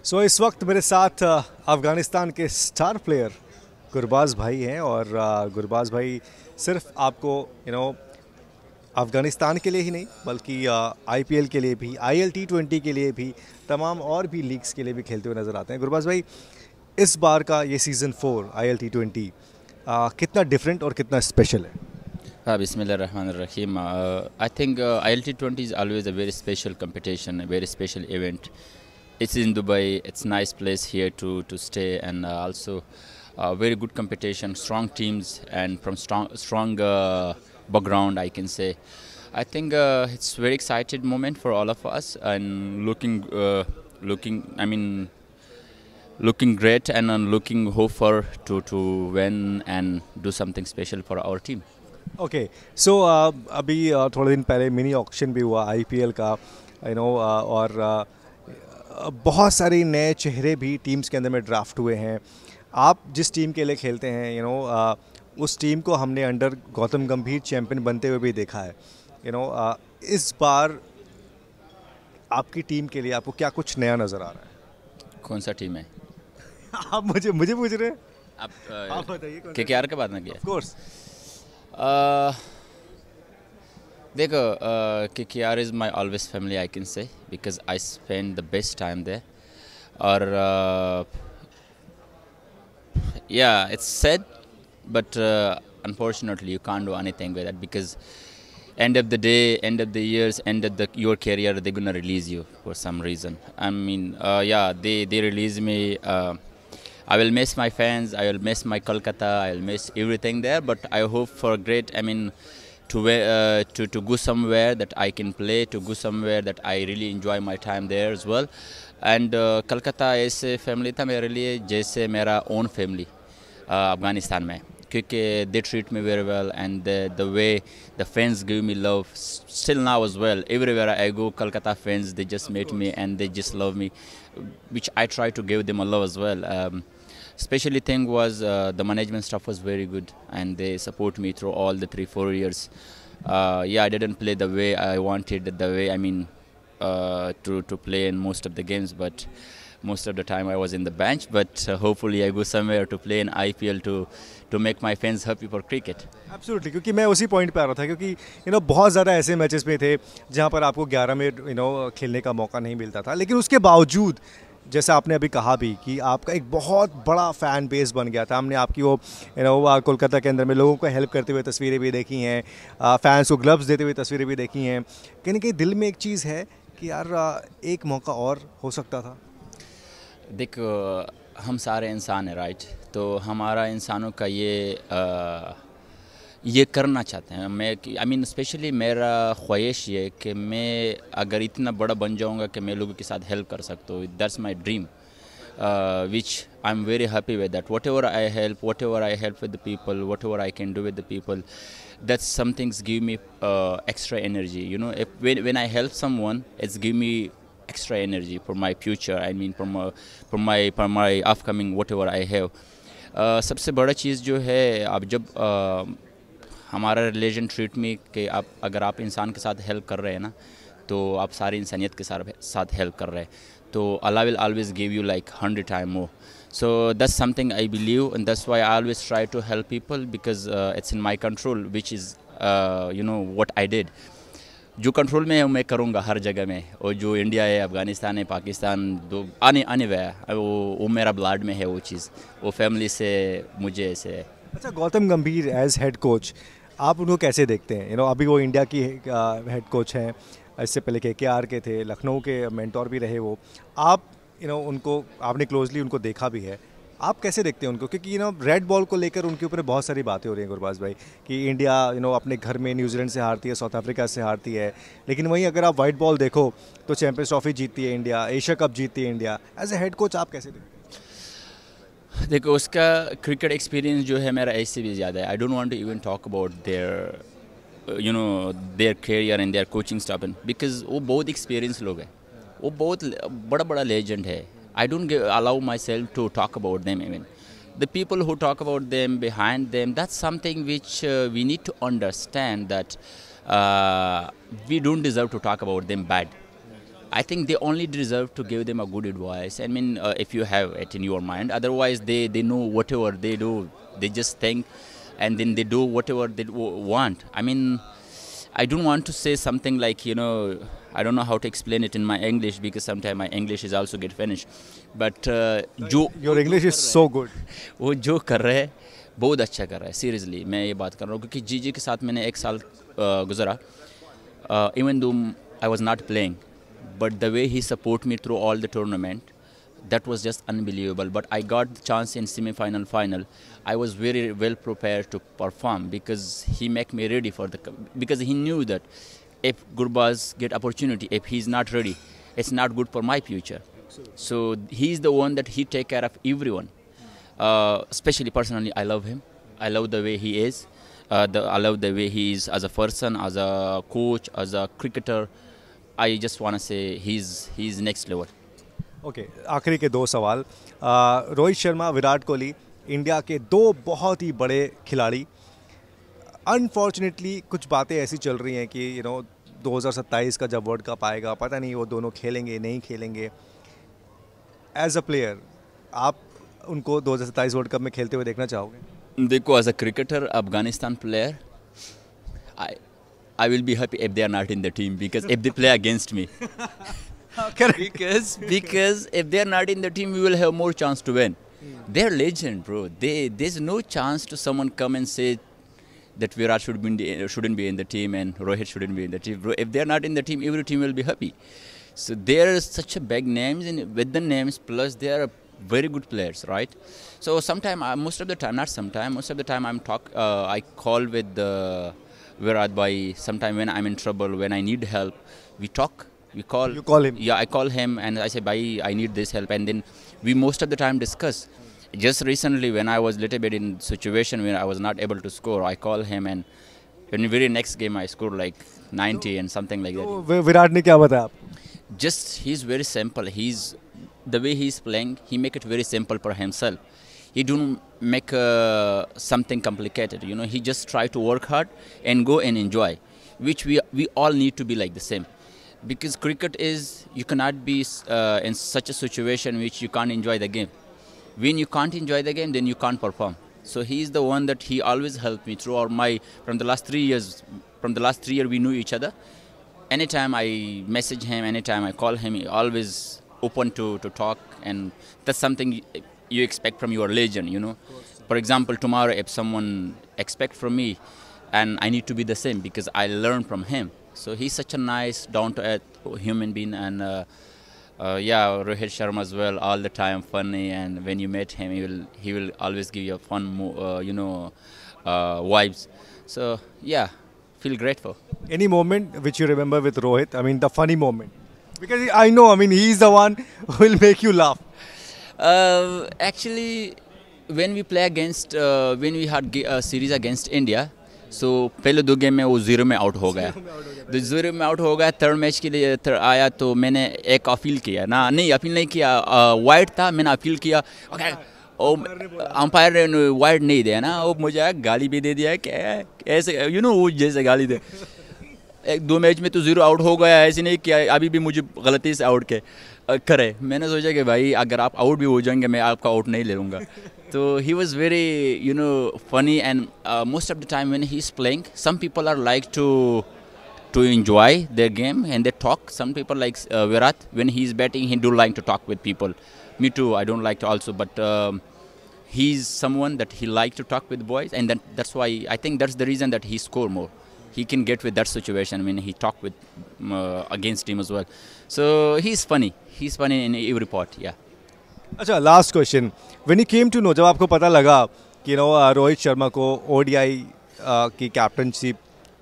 इस वक्त मेरे साथ अफ़गानिस्तान के स्टार प्लेयर गुरबाज भाई हैं और गुरबाज भाई सिर्फ आपको अफ़गानिस्तान के लिए ही नहीं बल्कि आईपीएल के लिए भी, आईएल T20 के लिए भी, तमाम और भी लीग्स के लिए भी खेलते हुए नज़र आते हैं। गुरबाज भाई, इस बार का ये सीज़न 4 आईएल T20 कितना डिफरेंट और कितना स्पेशल है? Bismillahirrahmanirrahim. I think ILT20 is always a very special competition, a very special event. It's in Dubai. It's a nice place here to stay, and also very good competition, strong teams, and from strong background, I can say. I think it's very excited moment for all of us, and looking great, and looking hope for to win and do something special for our team. Okay, अभी थोड़े दिन पहले mini auction भी हुआ IPL का, और बहुत सारे नए चेहरे भी टीम्स के अंदर में ड्राफ्ट हुए हैं। आप जिस टीम के लिए खेलते हैं, उस टीम को हमने अंडर गौतम गंभीर चैंपियन बनते हुए भी देखा है। इस बार आपकी टीम के लिए आपको क्या कुछ नया नज़र आ रहा है? कौन सा टीम है? आप मुझे पूछ रहे हैं? आप बताइए। केकेआर के बात ना किया? Of course. देखो, KKR is my always family, I can say, because I spend the best time there. और yeah, it's sad, but unfortunately you can't do anything with it, because end of the day, end of the years, end of your career, they're gonna release you for some reason. I mean, yeah, they release me. I will miss my fans. I will miss my Kolkata. I will miss everything there. But I hope for great. I mean, to go somewhere that I can play. To go somewhere that I really enjoy my time there as well. And Kolkata ऐसे family था मेरे लिए जैसे मेरा own family Afghanistan में, क्योंकि they treat me very well, and the way the fans give me love still now as well. Everywhere I go, Kolkata fans, they just meet me and they just love me, which I try to give them a love as well. Especially thing was the management staff was very good, and they support me through all the 3-4 years. Yeah, I didn't play the way I wanted, the way to play in most of the games, but most of the time I was in the bench. But hopefully I go somewhere to play in IPL to make my fans happy for cricket. Absolutely, क्योंकि मैं उसी point पे आ रहा था, क्योंकि बहुत ज़्यादा ऐसे मैचेस में थे जहाँ पर आपको 11 में खेलने का मौका नहीं मिलता था, लेकिन उसके बावजूद जैसे आपने अभी कहा भी कि आपका एक बहुत बड़ा फ़ैन बेस बन गया था। हमने आपकी वो कोलकाता के अंदर में लोगों को हेल्प करते हुए तस्वीरें भी देखी हैं, फैंस को ग्लव्स देते हुए तस्वीरें भी देखी हैं। कहीं ना कहीं दिल में एक चीज़ है कि यार एक मौका और हो सकता था। देखो, हम सारे इंसान हैं, राइट? तो हमारा इंसानों का ये करना चाहते हैं। आई मीन स्पेशली मेरा ख्वाहिश ये कि मैं अगर इतना बड़ा बन जाऊंगा कि मैं लोगों के साथ हेल्प कर सकता हूँ। That's my dream, which I'm very happy with that. Whatever I help with the people, whatever I can do with the people, that's something's give me extra energy. When I help someone, it's give me extra energy for my future. I mean, for my upcoming whatever I have. सबसे बड़ा चीज़ जो है, अब जब हमारा religion treat me कि अगर आप इंसान के साथ हेल्प कर रहे हैं ना, तो आप सारी इंसानियत के साथ हेल्प कर रहे हैं, तो Allah will always give you like 100 times more. So that's something I believe, and that's why I always try to help people, because it's in my control, which is what I did. जो control में है मैं करूँगा हर जगह में, और जो India है, अफ़गानिस्तान है, पाकिस्तान, दो आने हुआ वो मेरा ब्लड में है, वो चीज़, वो फैमिली से मुझे ऐसे है। अच्छा, गौतम गंभीर एज हेड कोच आप उनको कैसे देखते हैं? अभी वो इंडिया की हेड कोच हैं, इससे पहले केकेआर के थे, लखनऊ के मेंटोर भी रहे वो। आप उनको आपने क्लोजली उनको देखा भी है, आप कैसे देखते हैं उनको? क्योंकि रेड बॉल को लेकर उनके ऊपर बहुत सारी बातें हो रही हैं गुरबाज भाई, कि इंडिया अपने घर में न्यूजीलैंड से हारती है, साउथ अफ्रीका से हारती है, लेकिन वहीं अगर आप वाइट बॉल देखो तो चैंपियंस ट्रॉफी जीतती है इंडिया, एशिया कप जीतती है India. As a head coach आप कैसे देखते हैं? देखो, उसका क्रिकेट एक्सपीरियंस जो है मेरा ऐसे भी ज़्यादा है। I don't want to even talk about their career and their coaching staff, because वो बहुत एक्सपीरियंस लोग हैं, वो बहुत बड़ा लेजेंड है। I don't allow myself to talk about them. Even the people who talk about them, behind them, that's something which we need to understand, that we don't deserve to talk about them bad. I think they only deserve to give them a good advice. I mean, if you have it in your mind. Otherwise, they know whatever they do. They just think, and then they do whatever they want. I mean, I don't want to say something like, I don't know how to explain it in my English because sometimes my English is also get finished. But Your English is so good. वो जो कर रहे हैं बहुत अच्छा कर रहा है सीरियसली मैं ये बात कर रहा हूँ क्योंकि जीजी के साथ मैंने एक साल गुजरा even though I was not playing but the way he support me through all the tournament, that was just unbelievable. But I got the chance in semi-final, final. I was very well prepared to perform because he make me ready for because he knew that if Gurbaz get opportunity, if he's not ready, it's not good for my future. So he's the one that he take care of everyone. Especially personally, I love him. I love the way he is. I love the way he is as a person, as a coach, as a cricketer. I just want to say he's next level. Okay आखिरी के दो सवाल Rohit Sharma Virat Kohli India के दो बहुत ही बड़े खिलाड़ी unfortunately कुछ बातें ऐसी चल रही हैं कि 2027 का जब वर्ल्ड कप आएगा पता नहीं वो दोनों खेलेंगे नहीं खेलेंगे एज अ प्लेयर आप उनको 2027 वर्ल्ड कप में खेलते हुए देखना चाहोगे देखो as a cricketer Afghanistan player I will be happy if they are not in the team because if they play against me. because if they are not in the team, we will have more chance to win. They're legend, bro. There's no chance to someone come and say that Virat shouldn't be in the team and Rohit shouldn't be in the team. Bro, if they're not in the team, every team will be happy. So there are such a big names, and with the names plus they are very good players, right? So most of the time I call with Virat Bhai. Sometime when I'm in trouble, when I need help, we talk. You call him? Yeah, I call him and I say, Bhai, I need this help. And then we most of the time discuss. Just recently, when I was little bit in situation where I was not able to score, I call him and in the very next game I scored like 90 and something like that. Virat ने क्या बताया आपको? Just he's very simple. The way he's playing, he make it very simple for himself. He don't make something complicated. He just try to work hard and go and enjoy, which we all need to be like the same. Because cricket is, you cannot be in such a situation which you can't enjoy the game. When you can't enjoy the game, then you can't perform. So he is the one that he always helped me throughout from the last 3 years. From the last 3 years, we knew each other. Anytime I message him, anytime I call him, he always open to talk. And that's something you expect from your legend, For example, tomorrow if someone expect from me, and I need to be the same because I learn from him. So he's such a nice, down-to-earth human being, and Rohit Sharma as well, all the time funny. And when you meet him, he will always give you fun, vibes. So yeah, feel grateful. Any moment which you remember with Rohit? I mean, the funny moment, because I know. I mean, he's the one who will make you laugh. Actually, when we play against, when we had a series against India. सो पहले 2 game में वो 0 में out हो गया तो 0 में out हो गया थर्ड मैच के लिए आया तो मैंने एक अपील किया अपील नहीं किया वाइड था मैंने अपील किया अंपायर ने वाइड नहीं दिया वो मुझे गाली भी दे दिया क्या ऐसे वो जैसे गाली दे 1-2 मैच में तो 0 आउट हो गया ऐसे नहीं किया अभी भी मुझे गलती से आउट करे मैंने सोचा कि भाई अगर आप आउट भी हो जाएंगे मैं आपका आउट नहीं ले लूँगा So he was very, funny, and most of the time when he's playing, some people are like to enjoy their game and they talk. Some people like Virat, when he's batting, he do like to talk with people. Me too, I don't like to also, but he's someone that he like to talk with boys, and that's why I think that's the reason that he score more. He can get with that situation when he talk with against him as well. So he's funny. He's funny in every part, yeah. अच्छा last question when you came to know जब आपको पता लगा कि रोहित शर्मा को ODI की captainship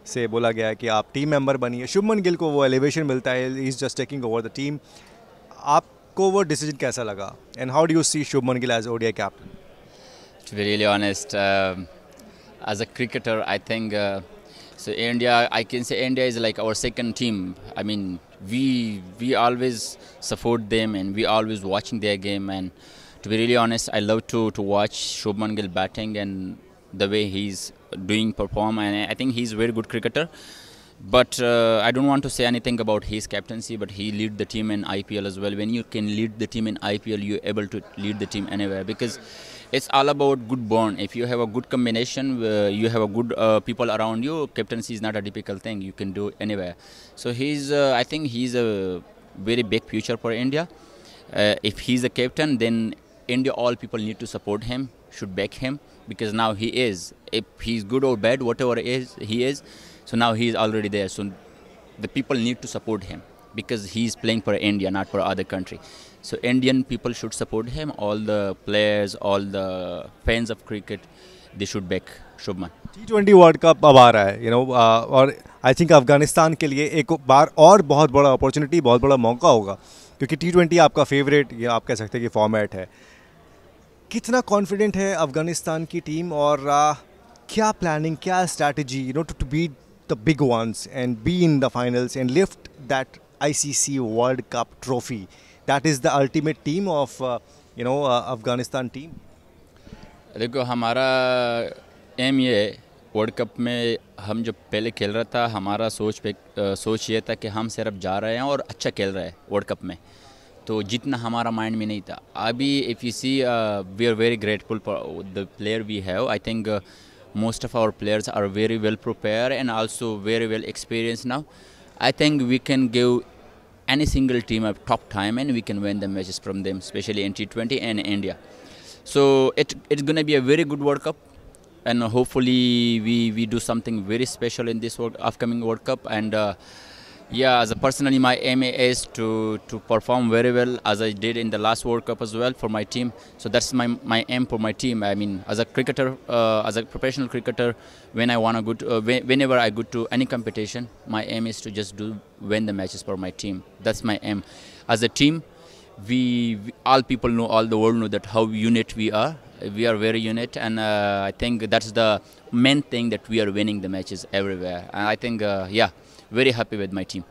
से बोला गया है कि आप टीम मेंबर बनिए शुभमन गिल को वो एलिवेशन मिलता है he is just taking over the team आपको वो डिसीजन कैसा लगा and how do you see Shubman Gill as ODI captain to be really honest as a cricketer I think so India, I can say India is like our second team. I mean, we always support them and we always watching their game. And to be really honest, I love to watch Shubman Gill batting and the way he's perform. And I think he's a very good cricketer. But I don't want to say anything about his captaincy, but he lead the team in IPL as well. When you can lead the team in IPL, you're able to lead the team anywhere, because it's all about good bond. If you have a good combination, you have a good people around you, captaincy is not a difficult thing. You can do anywhere. So I think he's a very big future for India. If he's the captain, then India, all people need to support him, should back him, because now he is. If he's good or bad, whatever he is. So now he is already there. So the people need to support him, because he is playing for India, not for other country. So Indian people should support him. All the players, all the fans of cricket, they should back Shubman. T20 world cup अब आ रहा है, और I think Afghanistan के लिए एक बार और बहुत बड़ा अपॉर्चुनिटी, बहुत बड़ा मौका होगा, क्योंकि T20 आपका फेवरेट, ये आप कह सकते हैं कि फॉर्मेट है. कितना कॉन्फिडेंट है अफगानिस्तान की टीम, और क्या प्लानिंग, क्या strategy, to beat the big ones and be in the finals and lift that ICC World Cup trophy? That is the ultimate team of Afghanistan team. देखो, हमारा एम ये वर्ल्ड कप में, हम जब पहले खेल रहा था, हमारा सोच ये था कि हम सिर्फ जा रहे हैं और अच्छा खेल रहे हैं वर्ल्ड कप में, तो जितना हमारा माइंड में नहीं था. अभी if you see, we are very grateful for the player we have. I think most of our players are very well prepared and also very well experienced now. I think we can give any single team a top time and we can win the matches from them, especially in T20 and India. So it's going to be a very good World Cup, and hopefully we do something very special in this upcoming World Cup. And as a personally, my aim is to perform very well as I did in the last World Cup as well for my team. So that's my aim for my team. I mean, as a cricketer, as a professional cricketer, when I want to go to, whenever I go to any competition, my aim is to just win the matches for my team. That's my aim. As a team, we all people know, all the world know that how unit we are. We are very unit, and I think that's the main thing, that we are winning the matches everywhere. And I think, very happy with my team.